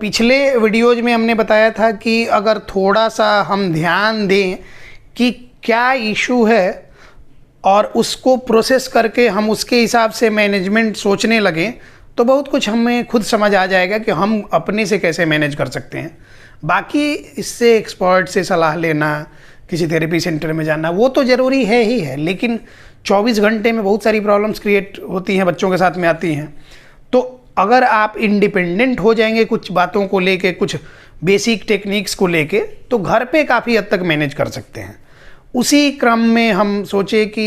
पिछले वीडियोज में हमने बताया था कि अगर थोड़ा सा हम ध्यान दें कि क्या इशू है और उसको प्रोसेस करके हम उसके हिसाब से मैनेजमेंट सोचने लगें तो बहुत कुछ हमें खुद समझ आ जाएगा कि हम अपने से कैसे मैनेज कर सकते हैं। बाकी इससे एक्सपर्ट से सलाह लेना, किसी थेरेपी सेंटर में जाना, वो तो ज़रूरी है ही है, लेकिन 24 घंटे में बहुत सारी प्रॉब्लम्स क्रिएट होती हैं, बच्चों के साथ में आती हैं। तो अगर आप इंडिपेंडेंट हो जाएंगे कुछ बातों को लेके, कुछ बेसिक टेक्निक्स को लेके, तो घर पे काफ़ी हद तक मैनेज कर सकते हैं। उसी क्रम में हम सोचे कि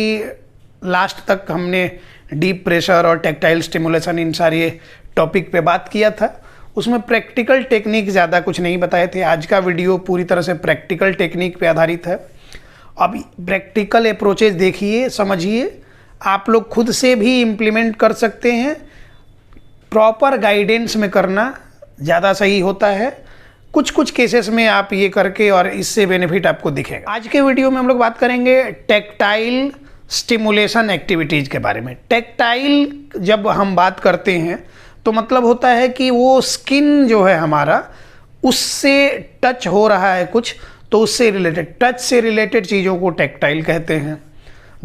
लास्ट तक हमने डीप प्रेशर और टैक्टाइल स्टिमुलेशन इन सारे टॉपिक पे बात किया था। उसमें प्रैक्टिकल टेक्निक ज़्यादा कुछ नहीं बताए थे। आज का वीडियो पूरी तरह से प्रैक्टिकल टेक्निक पे आधारित है। अब प्रैक्टिकल अप्रोचेज देखिए, समझिए, आप लोग खुद से भी इम्प्लीमेंट कर सकते हैं। प्रॉपर गाइडेंस में करना ज़्यादा सही होता है। कुछ केसेस में आप ये करके और इससे बेनिफिट आपको दिखेगा। आज के वीडियो में हम लोग बात करेंगे टैक्टाइल स्टिमुलेशन एक्टिविटीज़ के बारे में। टैक्टाइल जब हम बात करते हैं तो मतलब होता है कि वो स्किन जो है हमारा, उससे टच हो रहा है कुछ, तो उससे रिलेटेड, टच से रिलेटेड चीज़ों को टैक्टाइल कहते हैं।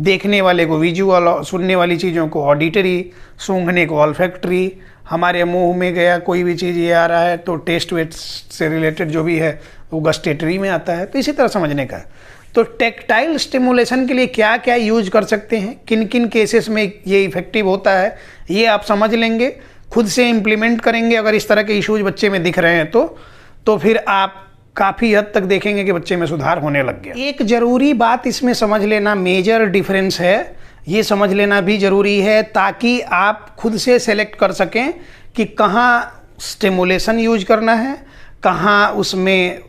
देखने वाले को विजुअल, सुनने वाली चीज़ों को ऑडिटरी, सूंघने को ऑल्फैक्टरी, हमारे मुंह में गया कोई भी चीज़ ये आ रहा है तो टेस्ट वेस्ट से रिलेटेड जो भी है वो गस्टेटरी में आता है। तो इसी तरह समझने का है। तो टैक्टाइल स्टिमुलेशन के लिए क्या क्या यूज कर सकते हैं, किन किन केसेस में ये इफेक्टिव होता है, ये आप समझ लेंगे, खुद से इम्प्लीमेंट करेंगे। अगर इस तरह के इश्यूज बच्चे में दिख रहे हैं तो फिर आप काफ़ी हद तक देखेंगे कि बच्चे में सुधार होने लग गया। एक ज़रूरी बात इसमें समझ लेना, मेजर डिफरेंस है, ये समझ लेना भी ज़रूरी है ताकि आप खुद से सेलेक्ट कर सकें कि कहाँ स्टिमुलेशन यूज करना है, कहाँ उसमें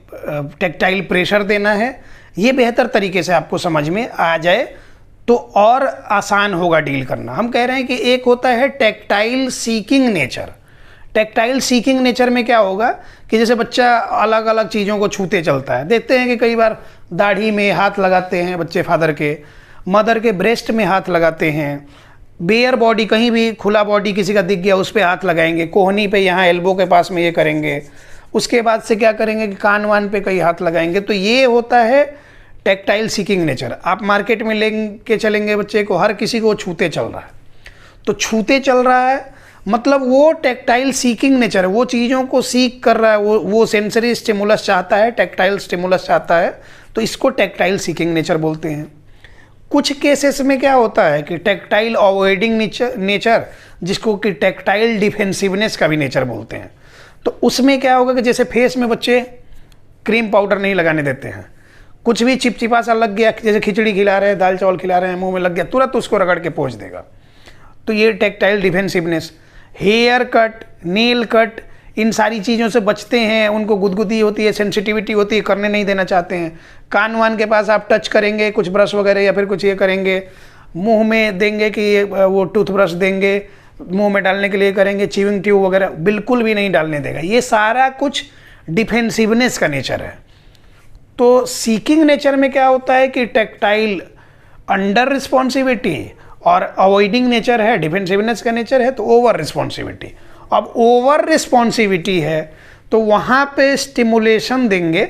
टैक्टाइल प्रेशर देना है। ये बेहतर तरीके से आपको समझ में आ जाए तो और आसान होगा डील करना। हम कह रहे हैं कि एक होता है tactile seeking nature. Tactile seeking nature में क्या होगा कि जैसे बच्चा अलग अलग चीज़ों को छूते चलता है। देखते हैं कि कई बार दाढ़ी में हाथ लगाते हैं बच्चे, फादर के, मदर के ब्रेस्ट में हाथ लगाते हैं, बेयर बॉडी, कहीं भी खुला बॉडी किसी का दिख गया उस पर हाथ लगाएंगे, कोहनी पे, यहाँ एल्बो के पास में ये करेंगे। उसके बाद से क्या करेंगे कि कान वान पे कई हाथ लगाएंगे। तो ये होता है टैक्टाइल सीकिंग नेचर। आप मार्केट में लेके चलेंगे बच्चे को, हर किसी को छूते चल रहा है। तो छूते चल रहा है मतलब वो टैक्टाइल सीकिंग नेचर है, वो चीज़ों को सीक कर रहा है, वो सेंसरी स्टिमुलस चाहता है, टैक्टाइल स्टिमुलस चाहता है। तो इसको टैक्टाइल सीकिंग नेचर बोलते हैं। कुछ केसेस में क्या होता है कि टैक्टाइल अवॉइडिंग नेचर, जिसको कि टैक्टाइल डिफेंसिवनेस का भी नेचर बोलते हैं। तो उसमें क्या होगा कि जैसे फेस में बच्चे क्रीम पाउडर नहीं लगाने देते हैं, कुछ भी चिपचिपा सा लग गया, जैसे खिचड़ी खिला रहे हैं, दाल चावल खिला रहे हैं, मुंह में लग गया, तुरंत उसको रगड़ के पोंछ देगा। तो ये tactile defensiveness. Hair cut, nail cut, इन सारी चीज़ों से बचते हैं, उनको गुदगुदी होती है, सेंसिटिविटी होती है, करने नहीं देना चाहते हैं। कान वान के पास आप टच करेंगे, कुछ ब्रश वगैरह या फिर कुछ ये करेंगे, मुंह में देंगे कि वो टूथब्रश देंगे, मुंह में डालने के लिए करेंगे, च्यूइंग ट्यूब वगैरह बिल्कुल भी नहीं डालने देगा। ये सारा कुछ डिफेंसिवनेस का नेचर है। तो सीकिंग नेचर में क्या होता है कि टैक्टाइल अंडर रिस्पॉन्सिबिलिटी और अवॉइडिंग नेचर है, डिफेंसिवनेस का नेचर है, तो ओवर रिस्पॉन्सिबिलिटी। अब ओवर रिस्पॉन्सिबिलिटी है तो वहाँ पे स्टिमुलेशन देंगे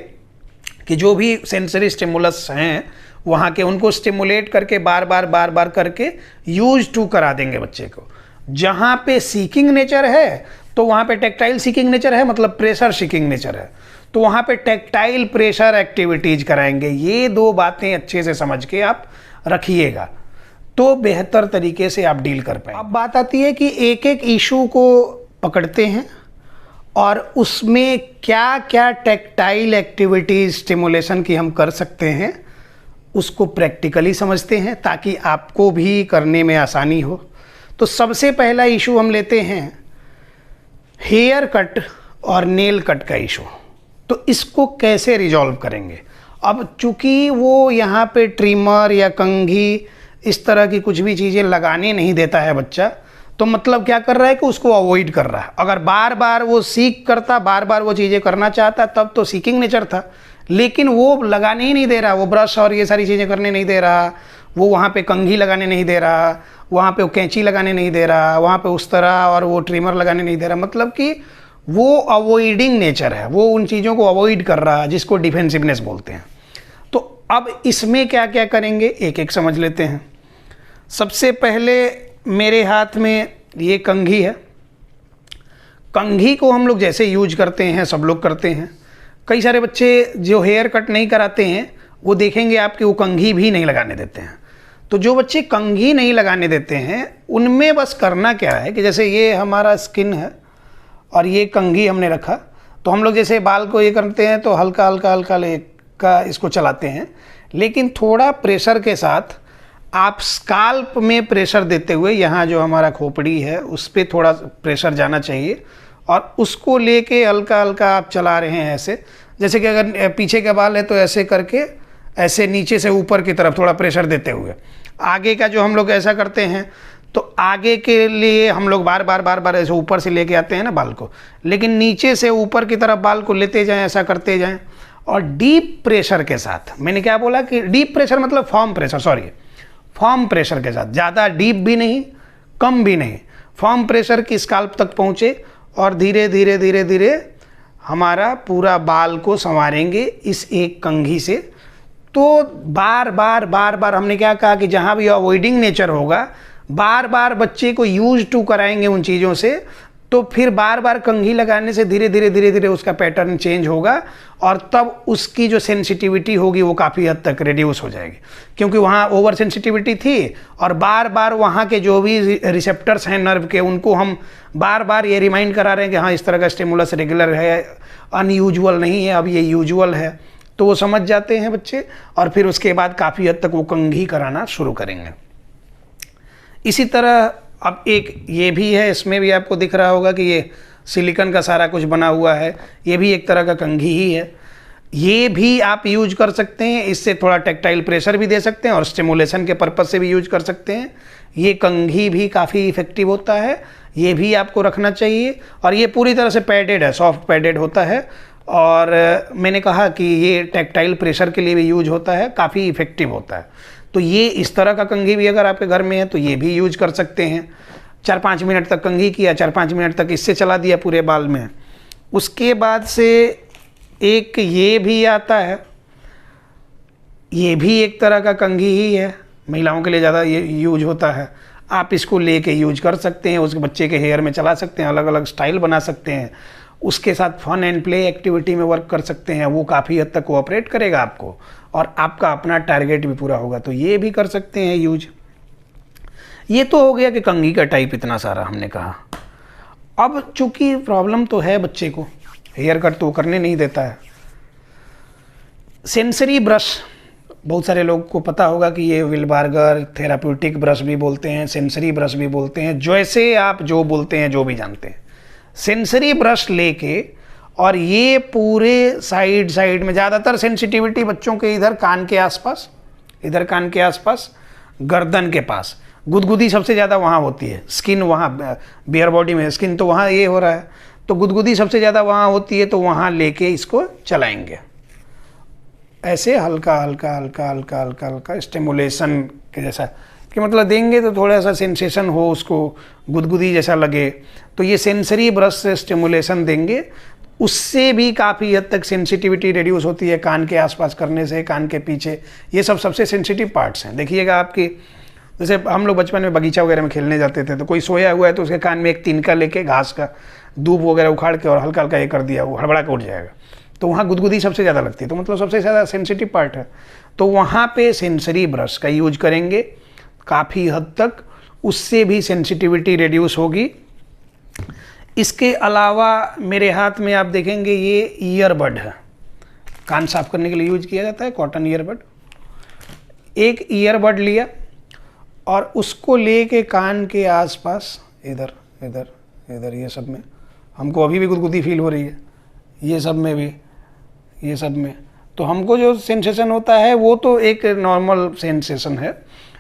कि जो भी सेंसरी स्टिमुलस हैं वहाँ के, उनको स्टिमुलेट करके बार बार करके यूज टू करा देंगे बच्चे को। जहाँ पे सीकिंग नेचर है तो वहाँ पे टैक्टाइल सीकिंग नेचर है, मतलब प्रेशर सीकिंग नेचर है, तो वहाँ पे टैक्टाइल प्रेशर एक्टिविटीज कराएंगे। ये दो बातें अच्छे से समझ के आप रखिएगा तो बेहतर तरीके से आप डील कर पाएंगे। अब बात आती है कि एक एक इशू को पकड़ते हैं और उसमें क्या क्या टैक्टाइल एक्टिविटीज स्टिमुलेशन की हम कर सकते हैं, उसको प्रैक्टिकली समझते हैं ताकि आपको भी करने में आसानी हो। तो सबसे पहला इशू हम लेते हैं हेयर कट और नेल कट का इशू। तो इसको कैसे रिजॉल्व करेंगे। अब चूंकि वो यहाँ पे ट्रिमर या कंघी इस तरह की कुछ भी चीज़ें लगाने नहीं देता है बच्चा, तो मतलब क्या कर रहा है कि उसको अवॉइड कर रहा है। अगर बार बार वो सीख करता, बार बार वो चीज़ें करना चाहता, तब तो सीकिंग नेचर था, लेकिन वो लगाने ही नहीं दे रहा, वो ब्रश और ये सारी चीज़ें करने नहीं दे रहा, वो वहाँ पे कंघी लगाने नहीं दे रहा, वहाँ पे वो कैंची लगाने नहीं दे रहा, वहाँ पे उस तरह और वो ट्रिमर लगाने नहीं दे रहा। मतलब कि वो अवॉइडिंग नेचर है, वो उन चीज़ों को अवॉइड कर रहा है जिसको डिफेंसिवनेस बोलते हैं। तो अब इसमें क्या क्या करेंगे एक एक समझ लेते हैं। सबसे पहले मेरे हाथ में ये कंघी है। कंघी को हम लोग जैसे यूज करते हैं सब लोग करते हैं। कई सारे बच्चे जो हेयर कट नहीं कराते हैं वो देखेंगे आपके वो कंघी भी नहीं लगाने देते हैं। तो जो बच्चे कंघी नहीं लगाने देते हैं उनमें बस करना क्या है कि जैसे ये हमारा स्किन है और ये कंघी हमने रखा, तो हम लोग जैसे बाल को ये करते हैं तो हल्का हल्का हल्का का इसको चलाते हैं, लेकिन थोड़ा प्रेशर के साथ आप स्काल्प में प्रेशर देते हुए, यहाँ जो हमारा खोपड़ी है उस पर थोड़ा प्रेशर जाना चाहिए और उसको लेके हल्का हल्का आप चला रहे हैं ऐसे। जैसे कि अगर पीछे का बाल है तो ऐसे करके ऐसे नीचे से ऊपर की तरफ थोड़ा प्रेशर देते हुए। आगे का जो हम लोग ऐसा करते हैं तो आगे के लिए हम लोग बार बार ऐसे ऊपर से लेके आते हैं ना बाल को, लेकिन नीचे से ऊपर की तरफ बाल को लेते जाएं, ऐसा करते जाएं और डीप प्रेशर के साथ। मैंने क्या बोला कि डीप प्रेशर मतलब form pressure, sorry form pressure के साथ, ज़्यादा डीप भी नहीं कम भी नहीं, फॉर्म प्रेशर की स्काल्प तक पहुँचे और धीरे धीरे धीरे धीरे हमारा पूरा बाल को संवारेंगे इस एक कंघी से। तो बार बार हमने क्या कहा कि जहाँ भी अवॉइडिंग नेचर होगा बार बार बच्चे को यूज टू कराएंगे उन चीज़ों से, तो फिर बार बार कंघी लगाने से धीरे धीरे उसका पैटर्न चेंज होगा और तब उसकी जो सेंसिटिविटी होगी वो काफ़ी हद तक रिड्यूस हो जाएगी, क्योंकि वहाँ ओवर सेंसिटिविटी थी और बार बार वहाँ के जो भी रिसेप्टर्स हैं नर्व के उनको हम बार बार ये रिमाइंड करा रहे हैं कि हाँ इस तरह का स्टिमुलस रेगुलर है, अनयूजुअल नहीं है, अब ये यूजुअल है, तो वो समझ जाते हैं बच्चे और फिर उसके बाद काफ़ी हद तक वो कंघी कराना शुरू करेंगे। इसी तरह अब एक ये भी है, इसमें भी आपको दिख रहा होगा कि ये सिलिकॉन का सारा कुछ बना हुआ है, ये भी एक तरह का कंघी ही है। ये भी आप यूज कर सकते हैं, इससे थोड़ा टेक्टाइल प्रेशर भी दे सकते हैं और स्टिमुलेशन के पर्पज़ से भी यूज कर सकते हैं। ये कंघी भी काफ़ी इफ़ेक्टिव होता है, ये भी आपको रखना चाहिए और ये पूरी तरह से पैडेड है, सॉफ्ट पैडेड होता है और मैंने कहा कि ये टेक्टाइल प्रेशर के लिए भी यूज होता है, काफ़ी इफ़ेक्टिव होता है। तो ये इस तरह का कंघी भी अगर आपके घर में है तो ये भी यूज कर सकते हैं। 4-5 मिनट तक कंघी किया, 4-5 मिनट तक इससे चला दिया पूरे बाल में। उसके बाद से एक ये भी आता है, ये भी एक तरह का कंघी ही है, महिलाओं के लिए ज़्यादा ये यूज होता है। आप इसको लेके यूज कर सकते हैं, उसके बच्चे के हेयर में चला सकते हैं, अलग अलग स्टाइल बना सकते हैं, उसके साथ फन एंड प्ले एक्टिविटी में वर्क कर सकते हैं, वो काफ़ी हद तक कोऑपरेट करेगा आपको और आपका अपना टारगेट भी पूरा होगा, तो ये भी कर सकते हैं यूज। ये तो हो गया कि कंघी का टाइप इतना सारा हमने कहा। अब चूंकि प्रॉब्लम तो है बच्चे को, हेयर कट तो करने नहीं देता है। सेंसरी ब्रश, बहुत सारे लोग को पता होगा कि ये विलबार्गर थेराप्यूटिक ब्रश भी बोलते हैं, सेंसरी ब्रश भी बोलते हैं, जैसे आप जो बोलते हैं जो भी जानते हैं। सेंसरी ब्रश लेके और ये पूरे साइड में, ज़्यादातर सेंसिटिविटी बच्चों के इधर कान के आसपास, इधर कान के आसपास, गर्दन के पास, गुदगुदी सबसे ज़्यादा वहाँ होती है। स्किन वहाँ बियर बॉडी में स्किन तो वहाँ ये हो रहा है, तो गुदगुदी सबसे ज़्यादा वहाँ होती है, तो वहाँ लेके इसको चलाएंगे ऐसे हल्का हल्का हल्का हल्का हल्का हल्का स्टिमुलेशन के जैसा, कि मतलब देंगे तो थोड़ा सा सेंसेशन हो, उसको गुदगुदी जैसा लगे। तो ये सेंसरी ब्रश से स्टिमुलेशन देंगे, उससे भी काफ़ी हद तक सेंसिटिविटी रिड्यूस होती है। कान के आसपास करने से, कान के पीछे, ये सब सबसे सेंसिटिव पार्ट्स हैं। देखिएगा आपकी, जैसे हम लोग बचपन में बगीचा वगैरह में खेलने जाते थे, तो कोई सोया हुआ है तो उसके कान में एक तिनका लेके घास का दूब वगैरह उखाड़ के और हल्का हल्का ये कर दिया, वो हड़बड़ा के उठ जाएगा, तो वहाँ गुदगुदी सबसे ज़्यादा लगती है, तो मतलब सबसे ज़्यादा सेंसिटिव पार्ट है। तो वहाँ पे सेंसरी ब्रश का यूज करेंगे काफ़ी हद तक, उससे भी सेंसिटिविटी रिड्यूस होगी। इसके अलावा मेरे हाथ में आप देखेंगे ये ईयरबड है, कान साफ करने के लिए यूज किया जाता है, कॉटन ईयरबड। एक ईयरबड लिया और उसको लेके कान के आसपास, इधर इधर इधर, ये सब में हमको अभी भी गुदगुदी फील हो रही है, ये सब में भी, ये सब में, तो हमको जो सेंसेशन होता है वो तो एक नॉर्मल सेंसेशन है,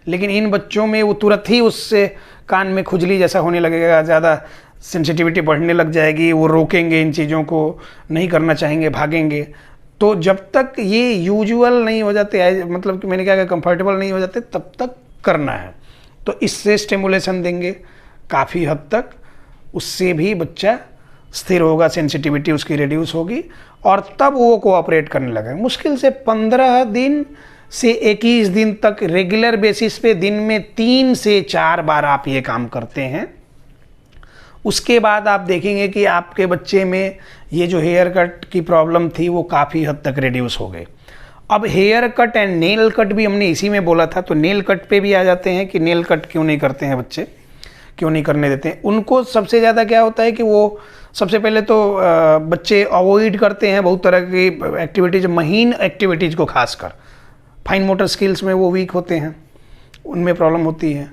लेकिन इन बच्चों में वो तुरंत ही उससे कान में खुजली जैसा होने लगेगा, ज़्यादा सेंसिटिविटी बढ़ने लग जाएगी, वो रोकेंगे, इन चीज़ों को नहीं करना चाहेंगे, भागेंगे। तो जब तक ये यूजुअल नहीं हो जाते, मतलब कि मैंने क्या कहा, कंफर्टेबल नहीं हो जाते, तब तक करना है। तो इससे स्टिमुलेशन देंगे काफ़ी हद तक, उससे भी बच्चा स्थिर होगा, सेंसिटिविटी उसकी रिड्यूस होगी और तब वो कोऑपरेट करने लगे। मुश्किल से 15 दिन से 21 दिन तक रेगुलर बेसिस पे दिन में 3 से 4 बार आप ये काम करते हैं। उसके बाद आप देखेंगे कि आपके बच्चे में ये जो हेयर कट की प्रॉब्लम थी वो काफ़ी हद तक रिड्यूस हो गई। अब hair cut and nail cut भी हमने इसी में बोला था, तो नेल कट पे भी आ जाते हैं कि नेल कट क्यों नहीं करते हैं बच्चे, क्यों नहीं करने देते हैं। उनको सबसे ज़्यादा क्या होता है कि वो सबसे पहले तो बच्चे अवॉइड करते हैं बहुत तरह की एक्टिविटीज़, महीन एक्टिविटीज़ को खासकर। फाइन मोटर स्किल्स में वो वीक होते हैं, उनमें प्रॉब्लम होती है।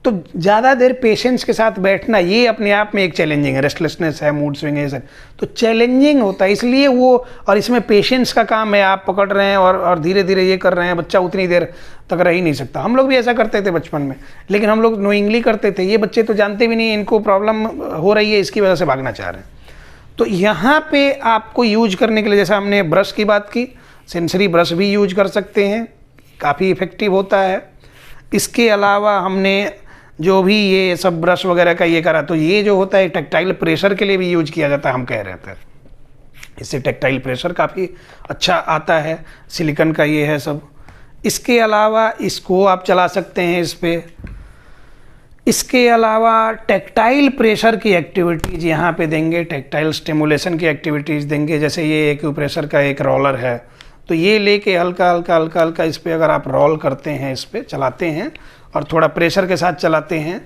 तो ज़्यादा देर पेशेंस के साथ बैठना ये अपने आप में एक चैलेंजिंग है, रेस्टलेसनेस है, मूड स्विंग है, तो चैलेंजिंग होता है। इसलिए वो, और इसमें पेशेंस का काम है, आप पकड़ रहे हैं और धीरे धीरे ये कर रहे हैं, बच्चा उतनी देर तक रह ही नहीं सकता। हम लोग भी ऐसा करते थे बचपन में, लेकिन हम लोग नोइंगली करते थे। ये बच्चे तो जानते भी नहीं इनको प्रॉब्लम हो रही है, इसकी वजह से भागना चाह रहे हैं। तो यहाँ पे आपको यूज करने के लिए, जैसा हमने ब्रश की बात की, सेंसरी ब्रश भी यूज कर सकते हैं, काफ़ी इफ़ेक्टिव होता है। इसके अलावा हमने जो भी ये सब ब्रश वगैरह का ये करा, तो ये जो होता है टेक्टाइल प्रेशर के लिए भी यूज किया जाता है, हम कह रहे थे। इससे टेक्टाइल प्रेशर काफ़ी अच्छा आता है, सिलिकॉन का ये है सब। इसके अलावा इसको आप चला सकते हैं इस पे। इसके अलावा टेक्टाइल प्रेशर की एक्टिविटीज़ यहाँ पे देंगे, टेक्टाइल स्टिमुलेशन की एक्टिविटीज़ देंगे। जैसे ये एक्यूप्रेशर का एक रोलर है, तो ये लेके हल्का हल्का हल्का हल्का इस पर अगर आप रोल करते हैं, इस पर चलाते हैं और थोड़ा प्रेशर के साथ चलाते हैं,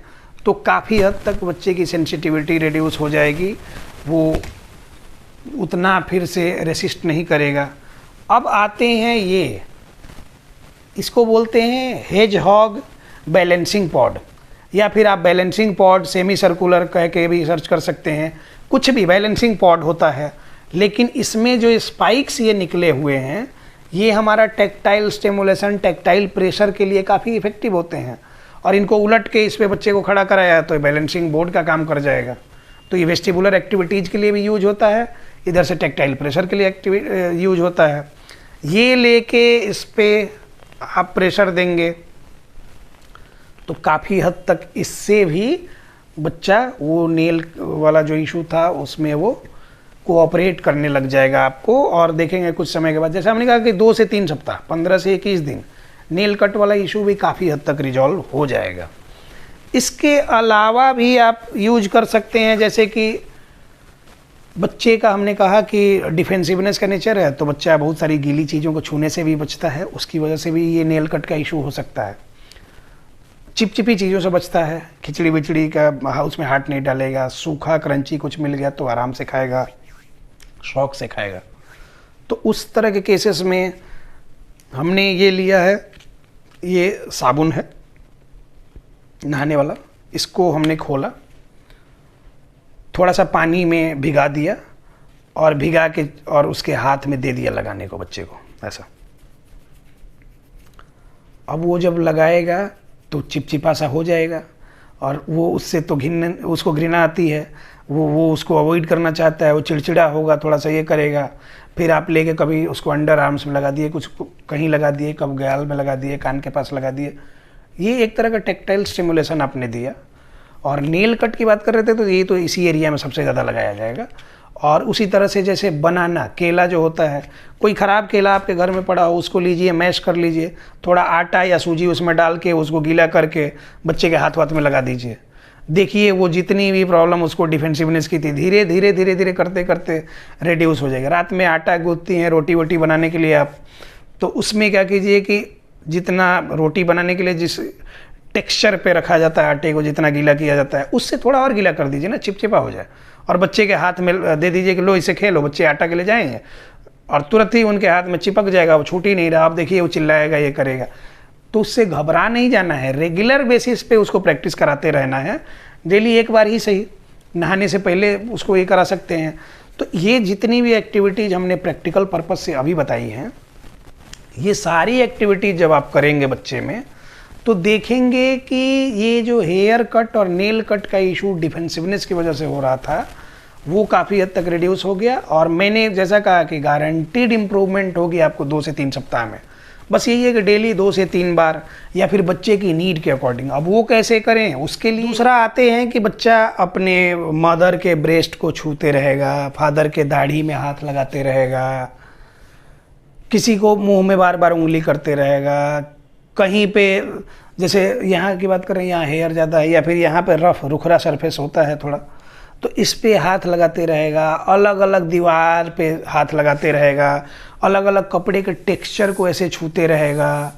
तो काफ़ी हद तक बच्चे की सेंसिटिविटी रिड्यूस हो जाएगी, वो उतना फिर से रेसिस्ट नहीं करेगा। अब आते हैं ये, इसको बोलते हैं हेजहॉग बैलेंसिंग पॉड, या फिर आप बैलेंसिंग पॉड सेमी सर्कुलर कह के भी सर्च कर सकते हैं। कुछ भी बैलेंसिंग पॉड होता है, लेकिन इसमें जो स्पाइक्स ये निकले हुए हैं, ये हमारा टेक्टाइल स्टिमुलेशन, टेक्टाइल प्रेशर के लिए काफ़ी इफेक्टिव होते हैं। और इनको उलट के इस पे बच्चे को खड़ा कराया तो बैलेंसिंग बोर्ड का काम कर जाएगा। तो ये वेस्टिबुलर एक्टिविटीज़ के लिए भी यूज होता है, इधर से टेक्टाइल प्रेशर के लिए यूज होता है। ये लेके इस पे आप प्रेशर देंगे तो काफ़ी हद तक इससे भी बच्चा वो नेल वाला जो इशू था उसमें वो कोऑपरेट करने लग जाएगा आपको। और देखेंगे कुछ समय के बाद, जैसे हमने कहा कि 2 से 3 सप्ताह, 15 से 21 दिन, नेल कट वाला इशू भी काफ़ी हद तक रिजॉल्व हो जाएगा। इसके अलावा भी आप यूज कर सकते हैं, जैसे कि बच्चे का हमने कहा कि डिफेंसिवनेस का नेचर है, तो बच्चा बहुत सारी गीली चीज़ों को छूने से भी बचता है, उसकी वजह से भी ये नेल कट का इशू हो सकता है। चिपचिपी चीज़ों से बचता है, खिचड़ी विचड़ी का उसमें हाथ नहीं डालेगा, सूखा क्रंची कुछ मिल गया तो आराम से खाएगा, शौक से खाएगा। तो उस तरह के केसेस में हमने ये लिया है, ये साबुन है नहाने वाला, इसको हमने खोला, थोड़ा सा पानी में भिगा दिया और भिगा के और उसके हाथ में दे दिया लगाने को बच्चे को, ऐसा। अब वो जब लगाएगा तो चिपचिपा सा हो जाएगा और वो उससे तो उसको घृणा आती है, वो उसको अवॉइड करना चाहता है, वो चिड़चिड़ा होगा, थोड़ा सा ये करेगा। फिर आप लेके कभी उसको अंडर आर्म्स में लगा दिए, कुछ कहीं लगा दिए, कब गाल में लगा दिए, कान के पास लगा दिए। ये एक तरह का टेक्टाइल स्टिमुलेशन आपने दिया। और नेल कट की बात कर रहे थे तो ये तो इसी एरिया में सबसे ज़्यादा लगाया जाएगा। और उसी तरह से जैसे बनाना, केला जो होता है, कोई ख़राब केला आपके घर में पड़ा हो उसको लीजिए, मैश कर लीजिए, थोड़ा आटा या सूजी उसमें डाल के उसको गीला करके बच्चे के हाथ वाथ में लगा दीजिए। देखिए वो जितनी भी प्रॉब्लम उसको डिफेंसिवनेस की थी, धीरे धीरे धीरे धीरे करते करते रिड्यूस हो जाएगा। रात में आटा गूंथती हैं रोटी वोटी बनाने के लिए आप, तो उसमें क्या कीजिए कि जितना रोटी बनाने के लिए जिस टेक्सचर पे रखा जाता है आटे को, जितना गीला किया जाता है, उससे थोड़ा और गीला कर दीजिए ना, चिपचिपा हो जाए, और बच्चे के हाथ में दे दीजिए कि लो इसे खेलो। बच्चे आटा के लिए जाएंगे और तुरंत ही उनके हाथ में चिपक जाएगा, वो छूट ही नहीं रहा। आप देखिए वो चिल्लाएगा, ये करेगा। तो उससे घबरा नहीं जाना है, रेगुलर बेसिस पे उसको प्रैक्टिस कराते रहना है। डेली एक बार ही सही, नहाने से पहले उसको ये करा सकते हैं। तो ये जितनी भी एक्टिविटीज़ हमने प्रैक्टिकल पर्पज़ से अभी बताई हैं, ये सारी एक्टिविटीज़ जब आप करेंगे बच्चे में, तो देखेंगे कि ये जो हेयर कट और नेल कट का इशू डिफेंसिवनेस की वजह से हो रहा था, वो काफ़ी हद तक रिड्यूस हो गया। और मैंने जैसा कहा कि गारंटीड इम्प्रूवमेंट होगी आपको 2 से 3 सप्ताह में। बस यही है कि डेली 2 से 3 बार, या फिर बच्चे की नीड के अकॉर्डिंग। अब वो कैसे करें उसके लिए दूसरा आते हैं कि बच्चा अपने मदर के ब्रेस्ट को छूते रहेगा, फादर के दाढ़ी में हाथ लगाते रहेगा, किसी को मुंह में बार बार उंगली करते रहेगा, कहीं पे जैसे यहाँ की बात करें, यहाँ हेयर ज़्यादा है या फिर यहाँ पे रफ रुखरा सरफेस होता है थोड़ा, तो इस पे हाथ लगाते रहेगा, अलग अलग दीवार पे हाथ लगाते रहेगा, अलग अलग कपड़े के टेक्सचर को ऐसे छूते रहेगा।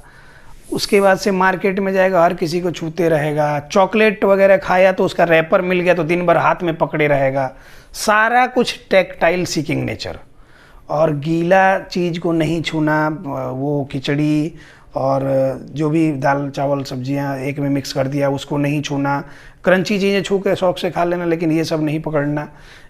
उसके बाद से मार्केट में जाएगा, हर किसी को छूते रहेगा। चॉकलेट वगैरह खाया तो उसका रैपर मिल गया तो दिन भर हाथ में पकड़े रहेगा। सारा कुछ टेक्टाइल सीकिंग नेचर। और गीला चीज़ को नहीं छूना, वो खिचड़ी और जो भी दाल चावल सब्जियां एक में मिक्स कर दिया उसको नहीं छूना, क्रंची चीज़ें छू के शौक से खा लेना, लेकिन ये सब नहीं पकड़ना।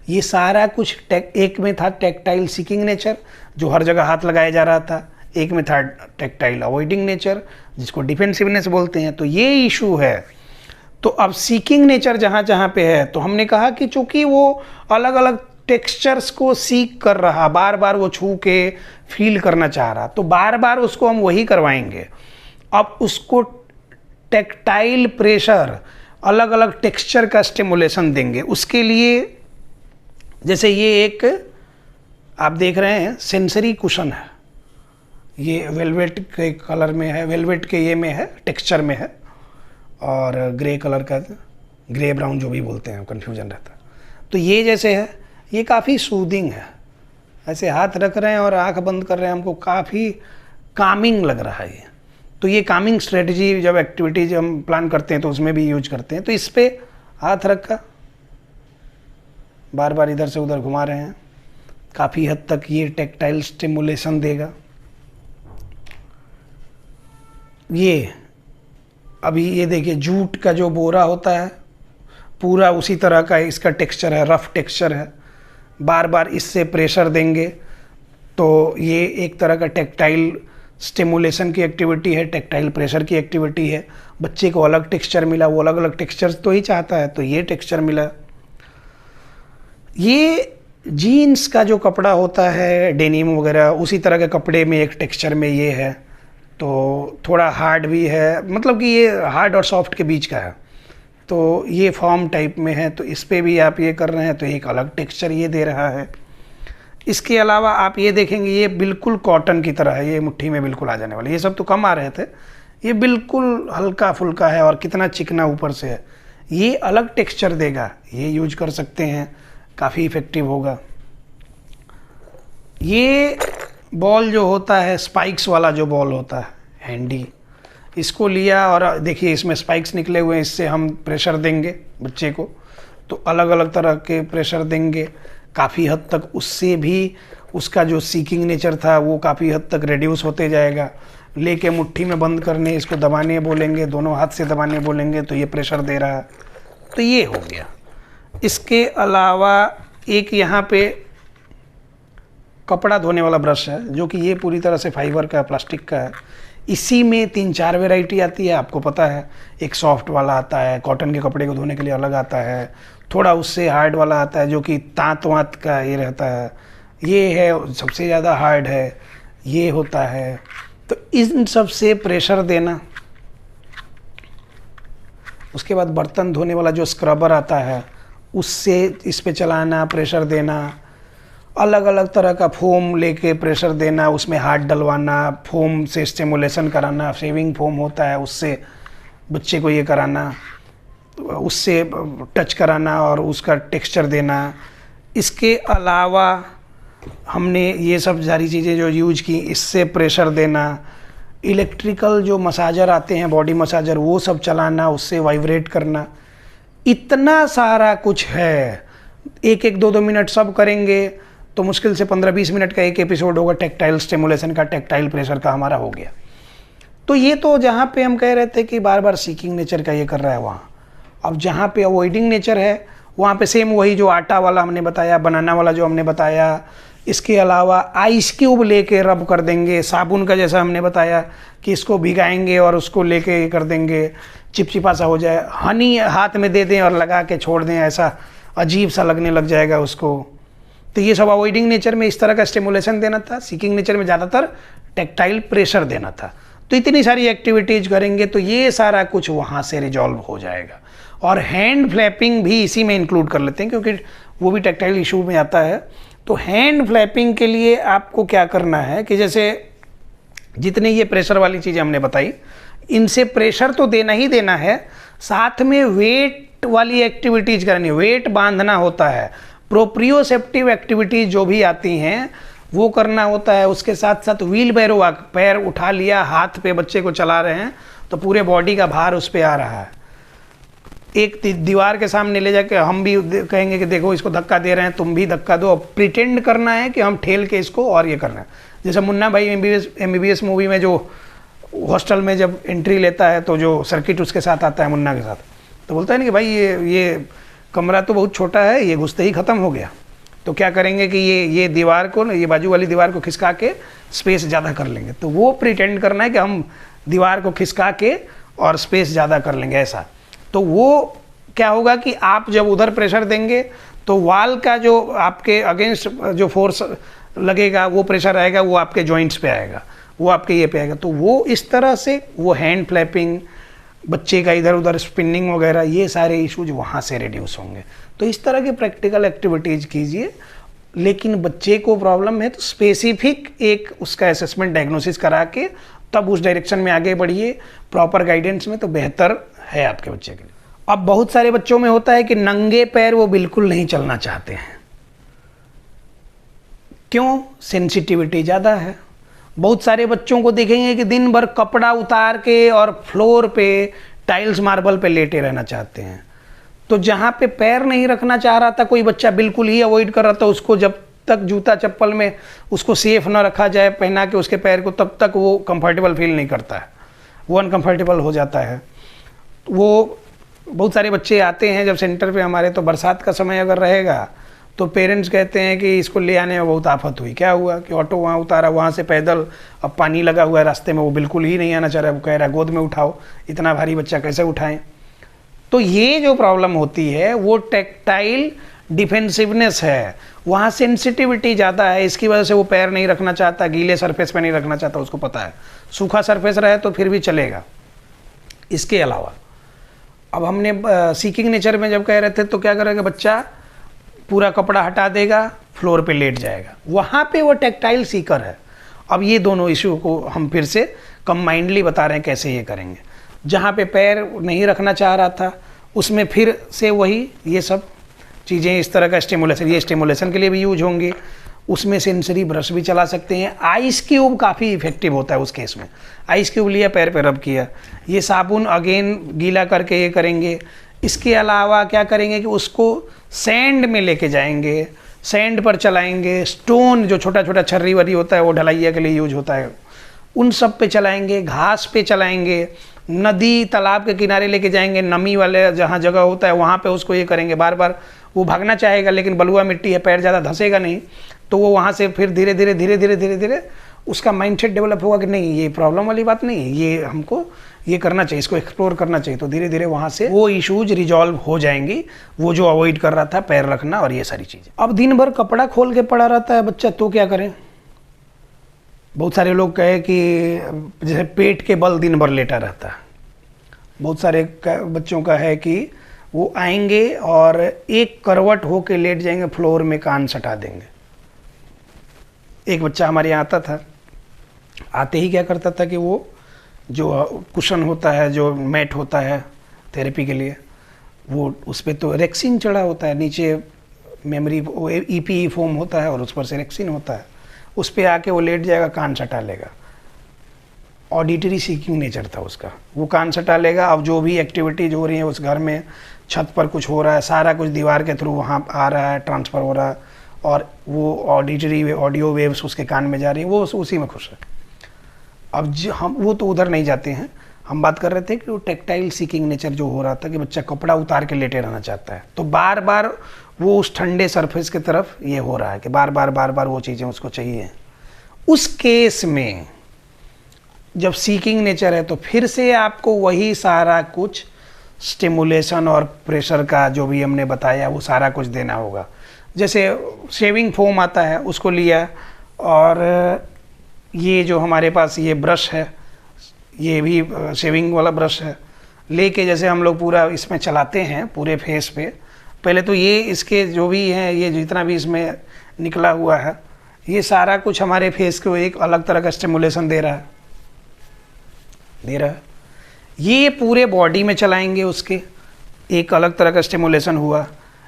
ये सारा कुछ एक में था टेक्टाइल सीकिंग नेचर, जो हर जगह हाथ लगाया जा रहा था। एक में था टेक्टाइल अवॉइडिंग नेचर, जिसको डिफेंसिवनेस बोलते हैं। तो ये इशू है। तो अब सीकिंग नेचर जहाँ जहाँ पे है, तो हमने कहा कि चूंकि वो अलग अलग टेक्सचर्स को सीक कर रहा, बार बार वो छू के फील करना चाह रहा, तो बार बार उसको हम वही करवाएंगे। अब उसको टेक्टाइल प्रेशर, अलग अलग टेक्सचर का स्टिमुलेशन देंगे। उसके लिए जैसे ये एक आप देख रहे हैं सेंसरी कुशन है, ये वेलवेट के कलर में है, वेलवेट के ये में है, टेक्सचर में है, और ग्रे कलर का, ग्रे ब्राउन जो भी बोलते हैं, कन्फ्यूजन रहता है। तो ये जैसे है, ये काफ़ी सूदिंग है। ऐसे हाथ रख रहे हैं और आंख बंद कर रहे हैं, हमको काफ़ी कामिंग लग रहा है ये। तो ये कामिंग स्ट्रेटजी जब एक्टिविटीज हम प्लान करते हैं तो उसमें भी यूज करते हैं। तो इस पे हाथ रखा, बार बार इधर से उधर घुमा रहे हैं, काफ़ी हद तक ये टेक्टाइल स्टिमुलेशन देगा। ये अभी ये देखिए, जूट का जो बोरा होता है पूरा उसी तरह का इसका टेक्सचर है, रफ टेक्सचर है। बार बार इससे प्रेशर देंगे तो ये एक तरह का टेक्टाइल स्टिमुलेशन की एक्टिविटी है, टेक्टाइल प्रेशर की एक्टिविटी है। बच्चे को अलग टेक्सचर मिला, वो अलग अलग टेक्सचर तो ही चाहता है, तो ये टेक्सचर मिला। ये जीन्स का जो कपड़ा होता है, डेनिम वगैरह, उसी तरह के कपड़े में एक टेक्सचर में ये है, तो थोड़ा हार्ड भी है, मतलब कि ये हार्ड और सॉफ्ट के बीच का है। तो ये फॉर्म टाइप में है, तो इस पे भी आप ये कर रहे हैं तो एक अलग टेक्सचर ये दे रहा है। इसके अलावा आप ये देखेंगे, ये बिल्कुल कॉटन की तरह है, ये मुट्ठी में बिल्कुल आ जाने वाले। ये सब तो कम आ रहे थे, ये बिल्कुल हल्का फुल्का है और कितना चिकना ऊपर से है। ये अलग टेक्सचर देगा, ये यूज कर सकते हैं, काफ़ी इफ़ेक्टिव होगा। ये बॉल जो होता है, स्पाइक्स वाला जो बॉल होता है हैंडी, इसको लिया और देखिए इसमें स्पाइक्स निकले हुए हैं, इससे हम प्रेशर देंगे बच्चे को, तो अलग अलग तरह के प्रेशर देंगे। काफ़ी हद तक उससे भी उसका जो सीकिंग नेचर था वो काफ़ी हद तक रिड्यूस होते जाएगा। लेके मुट्ठी में बंद करने, इसको दबाने बोलेंगे, दोनों हाथ से दबाने बोलेंगे, तो ये प्रेशर दे रहा है, तो ये हो गया। इसके अलावा एक यहाँ पे कपड़ा धोने वाला ब्रश है, जो कि ये पूरी तरह से फाइबर का, प्लास्टिक का है। इसी में 3-4 वेराइटी आती है, आपको पता है। एक सॉफ्ट वाला आता है, कॉटन के कपड़े को धोने के लिए अलग आता है, थोड़ा उससे हार्ड वाला आता है जो कि तांत वात का ये रहता है, ये है सबसे ज़्यादा हार्ड है, ये होता है। तो इन सब से प्रेशर देना। उसके बाद बर्तन धोने वाला जो स्क्रबर आता है, उससे इस पे चलाना, प्रेशर देना। अलग अलग तरह का फोम लेके प्रेशर देना, उसमें हाथ डलवाना, फोम से स्टिमुलेशन कराना, शेविंग फोम होता है उससे बच्चे को ये कराना, उससे टच कराना और उसका टेक्सचर देना। इसके अलावा हमने ये सब सारी चीज़ें जो यूज की, इससे प्रेशर देना। इलेक्ट्रिकल जो मसाजर आते हैं, बॉडी मसाजर, वो सब चलाना, उससे वाइब्रेट करना। इतना सारा कुछ है, 1-1, 2-2 मिनट सब करेंगे तो मुश्किल से 15-20 मिनट का एक एपिसोड होगा टेक्टाइल स्टिमुलेशन का, टेक्टाइल प्रेशर का हमारा हो गया। तो ये तो जहाँ पे हम कह रहे थे कि बार बार सीकिंग नेचर का ये कर रहा है वहाँ। अब जहाँ पे अवॉइडिंग नेचर है वहाँ पे सेम वही जो आटा वाला हमने बताया, बनाना वाला जो हमने बताया। इसके अलावा आइस क्यूब लेके रब कर देंगे, साबुन का जैसा हमने बताया कि इसको भिगाएंगे और उसको लेके कर देंगे, चिपचिपा सा हो जाए। हनी हाथ में दे दें और लगा के छोड़ दें, ऐसा अजीब सा लगने लग जाएगा उसको। तो ये सब अवॉइडिंग नेचर में इस तरह का स्टिमुलेशन देना था, सीकिंग नेचर में ज़्यादातर टेक्टाइल प्रेशर देना था। तो इतनी सारी एक्टिविटीज़ करेंगे तो ये सारा कुछ वहाँ से रिजॉल्व हो जाएगा। और हैंड फ्लैपिंग भी इसी में इंक्लूड कर लेते हैं क्योंकि वो भी टेक्टाइल इशू में आता है। तो हैंड फ्लैपिंग के लिए आपको क्या करना है कि जैसे जितने ये प्रेशर वाली चीज़ें हमने बताई, इनसे प्रेशर तो देना ही देना है, साथ में वेट वाली एक्टिविटीज़ करनी है। वेट बांधना होता है, प्रोप्रियोसेप्टिव एक्टिविटीज़ जो भी आती हैं वो करना होता है। उसके साथ साथ व्हील बैरो वॉक, पैर उठा लिया, हाथ पे बच्चे को चला रहे हैं तो पूरे बॉडी का भार उस पर आ रहा है। एक दीवार के सामने ले जाके हम भी कहेंगे कि देखो इसको धक्का दे रहे हैं, तुम भी धक्का दो। प्रिटेंड करना है कि हम ठेल के इसको और ये करना है। जैसे मुन्ना भाई MBBS मूवी में जो हॉस्टल में जब एंट्री लेता है तो जो सर्किट उसके साथ आता है मुन्ना के साथ, तो बोलता है ना कि भाई ये कमरा तो बहुत छोटा है, ये घुसते ही ख़त्म हो गया। तो क्या करेंगे कि ये दीवार को, ये बाजू वाली दीवार को खिसका के स्पेस ज़्यादा कर लेंगे। तो वो प्रिटेंड करना है कि हम दीवार को खिसका के और स्पेस ज़्यादा कर लेंगे ऐसा। तो वो क्या होगा कि आप जब उधर प्रेशर देंगे तो वॉल का जो आपके अगेंस्ट जो फोर्स लगेगा वो प्रेशर आएगा, वो आपके जॉइंट्स पे आएगा, वो आपके ये पे आएगा। तो वो इस तरह से वो हैंड फ्लैपिंग, बच्चे का इधर उधर स्पिनिंग वगैरह, ये सारे इश्यूज वहाँ से रिड्यूस होंगे। तो इस तरह की प्रैक्टिकल एक्टिविटीज़ कीजिए। लेकिन बच्चे को प्रॉब्लम है तो स्पेसिफिक एक उसका असेसमेंट डायग्नोसिस करा के तब उस डायरेक्शन में आगे बढ़िए प्रॉपर गाइडेंस में, तो बेहतर है आपके बच्चे के लिए। अब बहुत सारे बच्चों में होता है कि नंगे पैर वो बिल्कुल नहीं चलना चाहते हैं। क्यों? सेंसिटिविटी ज़्यादा है। बहुत सारे बच्चों को देखेंगे कि दिन भर कपड़ा उतार के और फ्लोर पे टाइल्स मार्बल पे लेटे रहना चाहते हैं। तो जहाँ पे पैर नहीं रखना चाह रहा था कोई बच्चा, बिल्कुल ही अवॉइड कर रहा था उसको, जब तक जूता चप्पल में उसको सेफ ना रखा जाए पहना के उसके पैर को, तब तक वो कंफर्टेबल फील नहीं करता है, वो अनकंफर्टेबल हो जाता है। वो बहुत सारे बच्चे आते हैं जब सेंटर पे हमारे, तो बरसात का समय अगर रहेगा तो पेरेंट्स कहते हैं कि इसको ले आने में बहुत आफत हुई। क्या हुआ कि ऑटो वहाँ उतारा, वहाँ से पैदल, अब पानी लगा हुआ है रास्ते में, वो बिल्कुल ही नहीं आना चाह रहा है। वो कह रहा है गोद में उठाओ, इतना भारी बच्चा कैसे उठाएं। तो ये जो प्रॉब्लम होती है वो टेक्टाइल डिफेंसिवनेस है, वहाँ सेंसिटिविटी ज़्यादा है, इसकी वजह से वो पैर नहीं रखना चाहता, गीले सरफेस पे नहीं रखना चाहता। उसको पता है सूखा सरफेस रहे तो फिर भी चलेगा। इसके अलावा अब हमने सीकिंग नेचर में जब कह रहे थे तो क्या करेगा, बच्चा पूरा कपड़ा हटा देगा, फ्लोर पे लेट जाएगा, वहाँ पे वो टेक्टाइल सीकर है। अब ये दोनों इशू को हम फिर से कंबाइंडली बता रहे हैं कैसे ये करेंगे। जहाँ पे पैर नहीं रखना चाह रहा था उसमें फिर से वही ये सब चीज़ें, इस तरह का स्टिमुलेशन, ये स्टिमुलेशन के लिए भी यूज होंगे। उसमें सेंसरी ब्रश भी चला सकते हैं। आइस क्यूब काफ़ी इफेक्टिव होता है उस केस में। आइस क्यूब लिया, पैर पे रब किया, ये साबुन अगेन गीला करके ये करेंगे। इसके अलावा क्या करेंगे कि उसको सैंड में लेके जाएंगे, सैंड पर चलाएंगे। स्टोन जो छोटा छोटा छर्री वरी होता है वो ढलैया के लिए यूज होता है, उन सब पे चलाएंगे, घास पे चलाएंगे, नदी तालाब के किनारे लेके जाएंगे, नमी वाले जहाँ जगह होता है वहाँ पे उसको ये करेंगे। बार बार वो भागना चाहेगा लेकिन बलुआ मिट्टी है, पैर ज़्यादा धंसेगा नहीं, तो वो वहाँ से फिर धीरे धीरे धीरे धीरे धीरे धीरे उसका माइंडसेट डेवलप होगा कि नहीं ये प्रॉब्लम वाली बात नहीं है, ये हमको ये करना चाहिए, इसको एक्सप्लोर करना चाहिए। तो धीरे धीरे वहाँ से वो इश्यूज रिजॉल्व हो जाएंगी, वो जो अवॉइड कर रहा था पैर रखना और ये सारी चीज़ें। अब दिन भर कपड़ा खोल के पड़ा रहता है बच्चा, तो क्या करें? बहुत सारे लोग कहे कि जैसे पेट के बल दिन भर लेटा रहता है। बहुत सारे बच्चों का है कि वो आएंगे और एक करवट होके लेट जाएंगे, फ्लोर में कान सटा देंगे। एक बच्चा हमारे यहाँ आता था, आते ही क्या करता था कि वो जो कुशन होता है, जो मैट होता है थेरेपी के लिए, वो उस पर तो रेक्सिन चढ़ा होता है, नीचे मेमोरी EPE फोम होता है और उस पर से रेक्सिन होता है, उस पर आके वो लेट जाएगा, कान सटा लेगा। ऑडिटरी सीकिंग नेचर था उसका, वो कान सटा लेगा। अब जो भी एक्टिविटीज हो रही है उस घर में, छत पर कुछ हो रहा है, सारा कुछ दीवार के थ्रू वहाँ आ रहा है, ट्रांसफ़र हो रहा है, और वो ऑडियो वेव्स उसके कान में जा रही है, वो उसी में खुश है। अब हम वो तो उधर नहीं जाते हैं, हम बात कर रहे थे कि वो टेक्टाइल सीकिंग नेचर जो हो रहा था कि बच्चा कपड़ा उतार के लेटे रहना चाहता है, तो बार बार वो उस ठंडे सरफेस की तरफ ये हो रहा है कि बार बार वो चीज़ें उसको चाहिए। उस केस में जब सीकिंग नेचर है तो फिर से आपको वही सारा कुछ स्टिमुलेशन और प्रेशर का जो भी हमने बताया वो सारा कुछ देना होगा। जैसे शेविंग फोम आता है उसको लिया, और ये जो हमारे पास ये ब्रश है, ये भी शेविंग वाला ब्रश है, लेके जैसे हम लोग पूरा इसमें चलाते हैं पूरे फेस पे। पहले तो ये इसके जो भी हैं, ये जितना भी इसमें निकला हुआ है, ये सारा कुछ हमारे फेस को एक अलग तरह का स्टिमुलेशन दे रहा है। ये पूरे बॉडी में चलाएंगे, उसके एक अलग तरह का स्टिमुलेशन हुआ।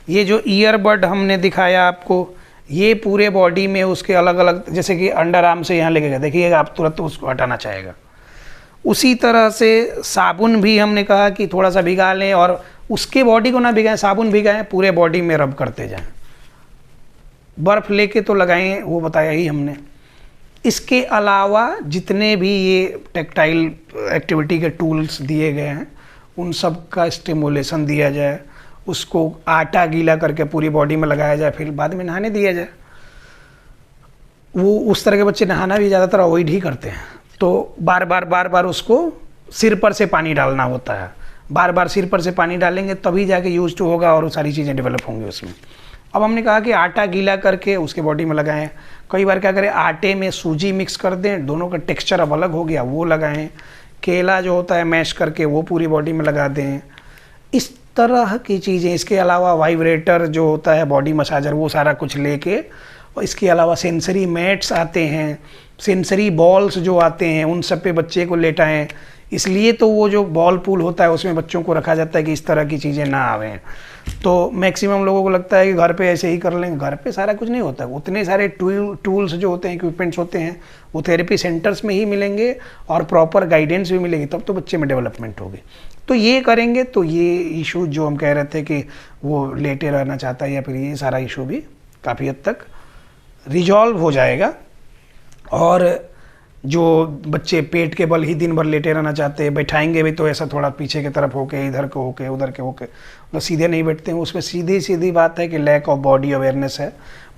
ये जो ईयरबड हमने दिखाया आपको, ये पूरे बॉडी में उसके अलग अलग, जैसे कि अंडर आर्म से यहाँ लेके गए, देखिएगा आप तुरंत उसको हटाना चाहेगा। उसी तरह से साबुन भी हमने कहा कि थोड़ा सा भिगा लें, और उसके बॉडी को ना भिगाएं, साबुन भिगाएं, पूरे बॉडी में रब करते जाएं। बर्फ़ लेके तो लगाएं, वो बताया ही हमने। इसके अलावा जितने भी ये टेक्टाइल एक्टिविटी के टूल्स दिए गए हैं, उन सब का स्टिमुलेशन दिया जाए। उसको आटा गीला करके पूरी बॉडी में लगाया जाए, फिर बाद में नहाने दिया जाए। वो उस तरह के बच्चे नहाना भी ज़्यादातर अवॉइड ही करते हैं, तो बार बार उसको सिर पर से पानी डालना होता है। बार बार सिर पर से पानी डालेंगे तभी जाके यूज टू होगा और वो सारी चीज़ें डेवलप होंगी उसमें। अब हमने कहा कि आटा गीला करके उसके बॉडी में लगाएं। कई बार क्या करें, आटे में सूजी मिक्स कर दें, दोनों का टेक्सचर अब अलग हो गया, वो लगाएं। केला जो होता है मैश करके वो पूरी बॉडी में लगा दें। इस तरह की चीज़ें। इसके अलावा वाइब्रेटर जो होता है, बॉडी मसाजर, वो सारा कुछ लेके, और इसके अलावा सेंसरी मैट्स आते हैं, सेंसरी बॉल्स जो आते हैं, उन सब पे बच्चे को लेटाएं। इसलिए तो वो जो बॉल पूल होता है उसमें बच्चों को रखा जाता है कि इस तरह की चीज़ें ना आवें। तो मैक्सिमम लोगों को लगता है कि घर पे ऐसे ही कर लेंगे। घर पे सारा कुछ नहीं होता। उतने सारे टूल्स जो होते हैं, इक्विपमेंट्स होते हैं, वो थेरेपी सेंटर्स में ही मिलेंगे और प्रॉपर गाइडेंस भी मिलेगी, तब तो बच्चे में डेवलपमेंट होगी। तो ये करेंगे तो ये इशू जो हम कह रहे थे कि वो लेटे रहना चाहता है, या फिर ये सारा इशू भी काफ़ी हद तक रिजॉल्व हो जाएगा। और जो बच्चे पेट के बल ही दिन भर लेटे रहना चाहते हैं, बैठाएंगे भी तो ऐसा थोड़ा पीछे की तरफ होके, इधर को होके, उधर के होके, मतलब सीधे नहीं बैठते हैं, उसमें सीधी सीधी बात है कि लैक ऑफ बॉडी अवेयरनेस है।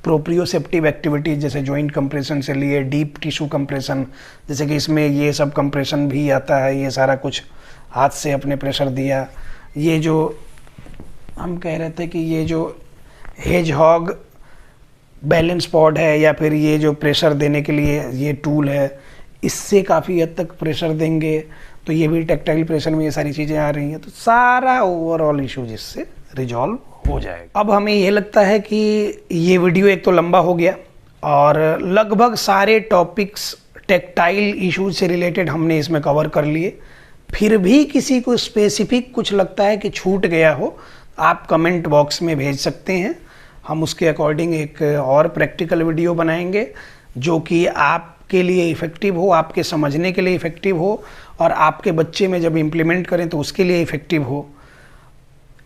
प्रोप्रियोसेप्टिव एक्टिविटीज़ जैसे जॉइंट कंप्रेशन से लिए डीप टिश्यू कंप्रेशन, जैसे कि इसमें ये सब कंप्रेशन भी आता है, ये सारा कुछ हाथ से अपने प्रेशर दिया। ये जो हम कह रहे थे कि ये जो हेजहॉग बैलेंस पॉड है, या फिर ये जो प्रेशर देने के लिए ये टूल है, इससे काफ़ी हद तक प्रेशर देंगे, तो ये भी टेक्टाइल प्रेशर में ये सारी चीज़ें आ रही हैं। तो सारा ओवरऑल इशू जिससे रिजॉल्व हो जाएगा। अब हमें ये लगता है कि ये वीडियो एक तो लंबा हो गया, और लगभग सारे टॉपिक्स टेक्टाइल इशूज से रिलेटेड हमने इसमें कवर कर लिए। फिर भी किसी को स्पेसिफिक कुछ लगता है कि छूट गया हो, आप कमेंट बॉक्स में भेज सकते हैं। हम उसके अकॉर्डिंग एक और प्रैक्टिकल वीडियो बनाएंगे जो कि आपके लिए इफ़ेक्टिव हो, आपके समझने के लिए इफ़ेक्टिव हो, और आपके बच्चे में जब इम्प्लीमेंट करें तो उसके लिए इफ़ेक्टिव हो।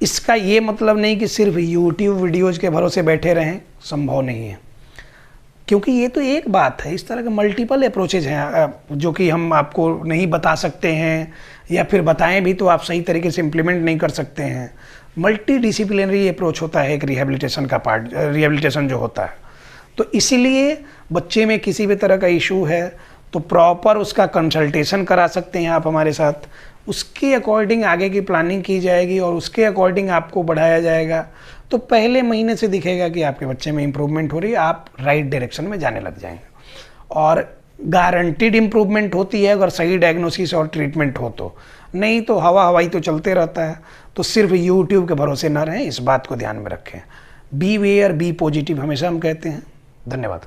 इसका ये मतलब नहीं कि सिर्फ यूट्यूब वीडियोज़ के भरोसे बैठे रहें, संभव नहीं है, क्योंकि ये तो एक बात है। इस तरह के मल्टीपल अप्रोचेज हैं जो कि हम आपको नहीं बता सकते हैं, या फिर बताएं भी तो आप सही तरीके से इम्प्लीमेंट नहीं कर सकते हैं। मल्टी डिसिप्लिनरी अप्रोच होता है एक रिहेबिलिटेशन का पार्ट, रिहेबिलिटेशन जो होता है। तो इसीलिए बच्चे में किसी भी तरह का इशू है तो प्रॉपर उसका कंसल्टेशन करा सकते हैं आप हमारे साथ। उसके अकॉर्डिंग आगे की प्लानिंग की जाएगी और उसके अकॉर्डिंग आपको बढ़ाया जाएगा। तो पहले महीने से दिखेगा कि आपके बच्चे में इम्प्रूवमेंट हो रही है, आप राइट डायरेक्शन में जाने लग जाएंगे। और गारंटीड इम्प्रूवमेंट होती है अगर सही डायग्नोसिस और ट्रीटमेंट हो तो, नहीं तो हवा हवाई तो चलते रहता है। तो सिर्फ यूट्यूब के भरोसे ना रहें, इस बात को ध्यान में रखें। बी वेयर, बी पॉजिटिव हमेशा हम कहते हैं। धन्यवाद।